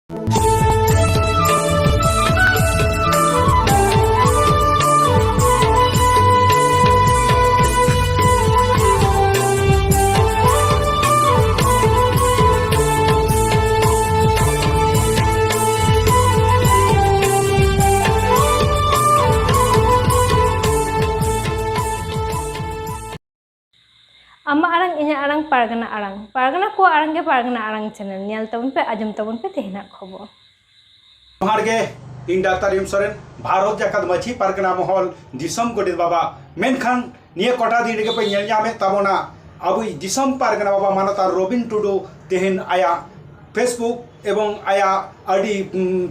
Ama arang inya arang pargana ko arang ge pargana arang channel nyal tabun pe ajum tabun pe tehna khobor जोहार गे इन doctor M Soren Bharat जाकात माछी पारगना महल दिसम गोडेत बाबा मेनखान निये कोटा दिन रे पे nail जामे ताबोना अबुई दिसम पारगना बाबा मानता रबिन टुडू तेहन आया फेसबुक एवं आया अडी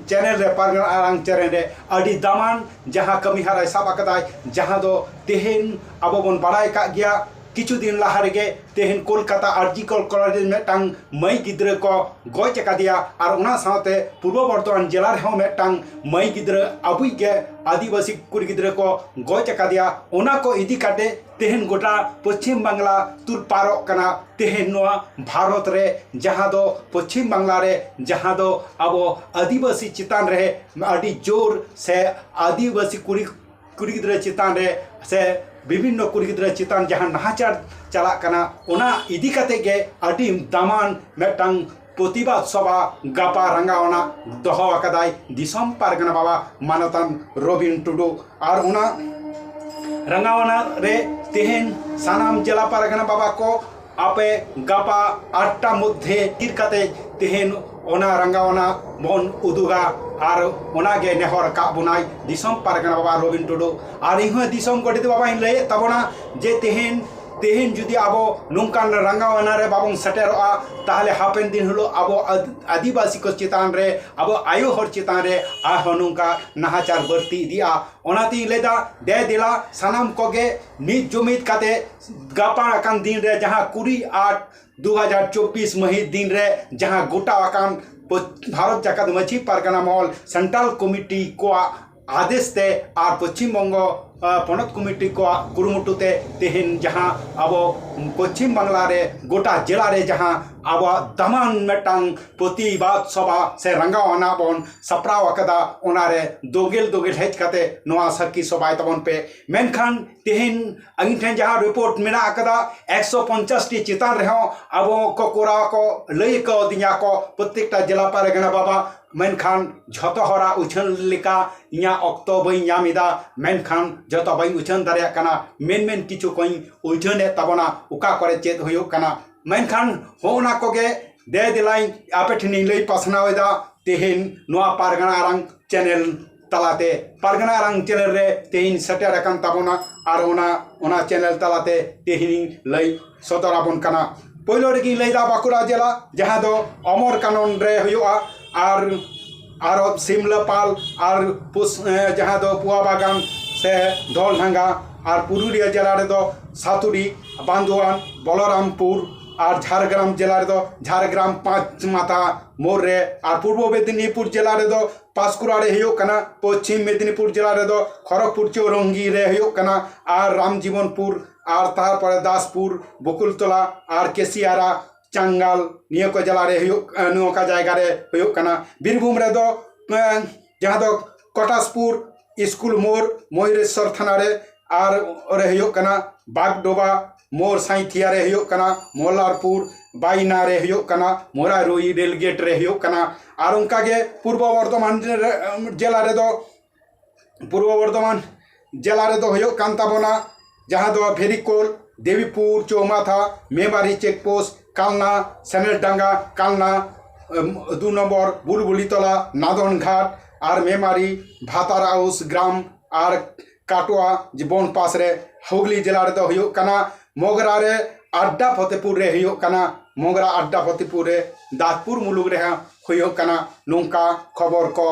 चैनल रे पारगना आरंग चैनल रे अडी दामान जहां कमी हारा साब आकदाय जहां दो तेहन अबो बन बाड़ाय का गया किछु दिन लहा रेगे तेहन कोलकाता आर्जिकल कॉलेज में टांग मई गिद्र को गoj चकादिया और उना साथे पूर्व बर्धमान जिला रे मेटांग मई गिद्र अबुई के आदिवासी कुड़ी गिद्र को गoj चकादिया उना को इदी काटे तेहन गोटा पश्चिम बांग्ला तुल पारो कना तेहन नोआ भारत रे जहां दो पश्चिम बांग्ला रे जहां दो अबो आदिवासी चितान रे अडी जोर से आदिवासी कुड़ी गिद्र चितान रे से विभिन्न कुड़ी गिद्र चितान जहां नाहाचार चला कना ओना इदी कते गे अडी दामान मेटांग प्रतिबाद सभा गापा रंगावना दोहो अकदाय दिसम पारगना बाबा मानतान रबिन टुडू और ओना रंगावना रे तेहन सानाम जिला पारगना बाबा को आपे गापा 8टा मध्य तिर कते तेहन ओना रंगावना बन उदुगा और ओनागे नेहर का बुनाई दिसम पारगना बाबा रबिन टुडू और इहो दिसम गोडेत बाबा इन लय तबना जे तेहन जुदी आबो नोंकान रंगावना रे बाबों सेटेरोआ ताहले हापेन दिन हलो आबो आदिवासी को चितान रे आबो आयो हर चितान रे आ नोंका नाहाचार बर्ती दिया ओनाती लेदा दे दिला सानाम कोगे निज जुमित काते गापा अकान दिन रे जहां 20/8/2024 महित दिन रे जहां गोटा अकान भारत जाकात माछी पारगना महल सेंट्रल कमिटी को आदेश ते और पश्चिम बंग पनत कमिटी को कुरुमुटुते तेहन जहां अब पश्चिम बांग्ला रे गोटा जिला रे जहां अब दमान मेटांग प्रतिबाद सभा से रंगावना बन सप्राव अकदा ओनारे दोगेल हेज कते नोआ सकी सभाय तबन पे मेनखान तेहन अंगी ठेन जहां रिपोर्ट मेना अकदा 150 टी चितान रे अब को कोरा को लय को दिया को प्रत्येकटा जिला पारगना बाबा मेनखान झतो हरा उछन लिका इया अक्तो बई यामिदा मेनखान जतो बई उछन दारिया कना मेन किछु कोई उछने तबना उका करे चेत होयो कना मेनखान होना कोगे दे दिलाई आपे ठिनी लई पासनावेदा तेहन नोआ पारगना आरंग चैनल तलाते पारगना आरंग चैनल रे तेहन सटेर अकन तबना और ओना चैनल तलाते तेहन लई सदराबन कना पहिलो रेगी लईदा बाकुड़ा जिला जहां दो अमर कानून रे होयोआ और सिमलापाल और जहां दो पुआ बागान से धोलढांगा और पुरुलिया जिला रे दो सातुड़ी बांदुआन बलरामपुर और झारग्राम जिला रे दो झारग्राम 5 माथा मोर रे और पूर्व मेदिनीपुर जिला रे दो पासकुरा रे हयो कना पश्चिम मेदिनीपुर जिला रे दो खड़गपुर चौरंगी रे हयो कना और रामजीवनपुर और तार पर दासपुर बकुलतला और केसियारा चांगाल नियो को जिला रे हयो नोका जायगा रे हयो कना बीरभूम रे दो जहां दो कटासपुर स्कूल मोर मयूरेश्वर थाना रे और रे हयो कना बागडोबा मोर साइथिया रे हयो कना मोलारपुर बाइना रे हयो कना मोरा रोई रेलगेट रे हयो कना और उनका के पूर्व बर्धमान जिला रे दो पूर्व बर्धमान जिला रे दो हयो कांताबोना जहां दो फेरिकोल देवीपुर चौमाथा मेमारी चेकपोस्ट कालना सेनेलडांगा कालना 2 नम्बर बुलबुलीतला नादन घाट और मेमारी भाताराउस ग्राम और काटोआ जीवन पास रे हुगली जिला रे दो हयो कना मोगरा रे अड्डा फतेहपुर रे हयो कना मोगरा अड्डा फतेहपुर रे दासपुर मुलुग रे हयो कना नोंका खबर को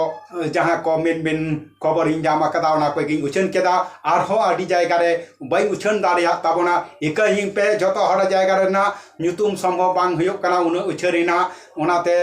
जहां को मेन खबर इन जामा कदा ओना को गिन उछन केदा आर हो आडी जायगा रे बाई उछन दारिया ताबोना एक हिं पे जतो हड़ जायगा रे ना ᱧᱩᱛᱩᱢ संभव बांग हयो कना उना उछरिना ओनाते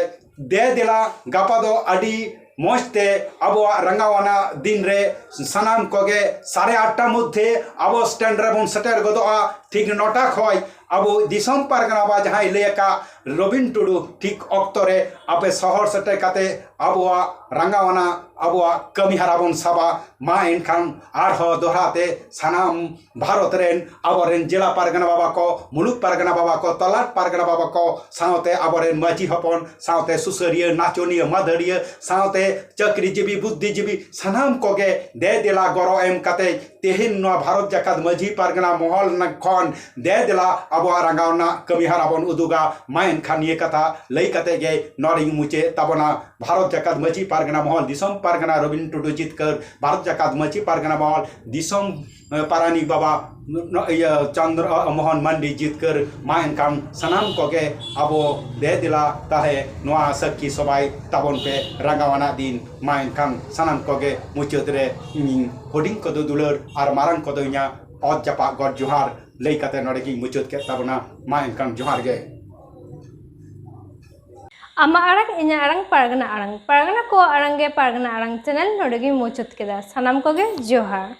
दे दिला गापा दो आडी मस्ते अब रंगावाना दिन रे सनाम कोगे 8:30 मध्य अब स्टैंड रे बन सेटर गदोआ ठीक 9टा खय abo disam pargana ba jahai leyaka Robin Tudu ठीक octore ape sohor sete kate abuwa rangawana abuwa kami harabon saba ma enkhan arho dohrate sanam bharot ren aboren jela pargana baba ko muluk pargana baba ko talat pargana baba ko saute aboren maji hopon saute susariya nachoniya madariya saute chakrijibi buddhijibi sanam koge de dela goro em kate tehin no bharot jakat maji pargana mohol na khon de dela abuwa rangawana kami harabon uduga ma enkhan ye kata lei kate ge noring muche tabona Bharat जाकात मची पारगना महल दिसम पारगना रविन टुडू जितकर भारत जाकात मची पारगना महल दिसम पारानी बाबा चंद्र मोहन मंडी जितकर मा एनकाम सनाम कोगे अबो दे दिला ताहे नोआ सखी सबाई ताबन पे रंगावाना दिन मा एनकाम सनाम कोगे मुचोदरे होडिंग को दुलर आर मारंग को दुनिया और जपा गॉड जोहार लई कते नोडगी मुचोद के ताबना मा एनकाम जोहार गे Ama arang inya arang pargana ko arang ge pargana arang channel nodegi mochut keda sanam ko ge johar.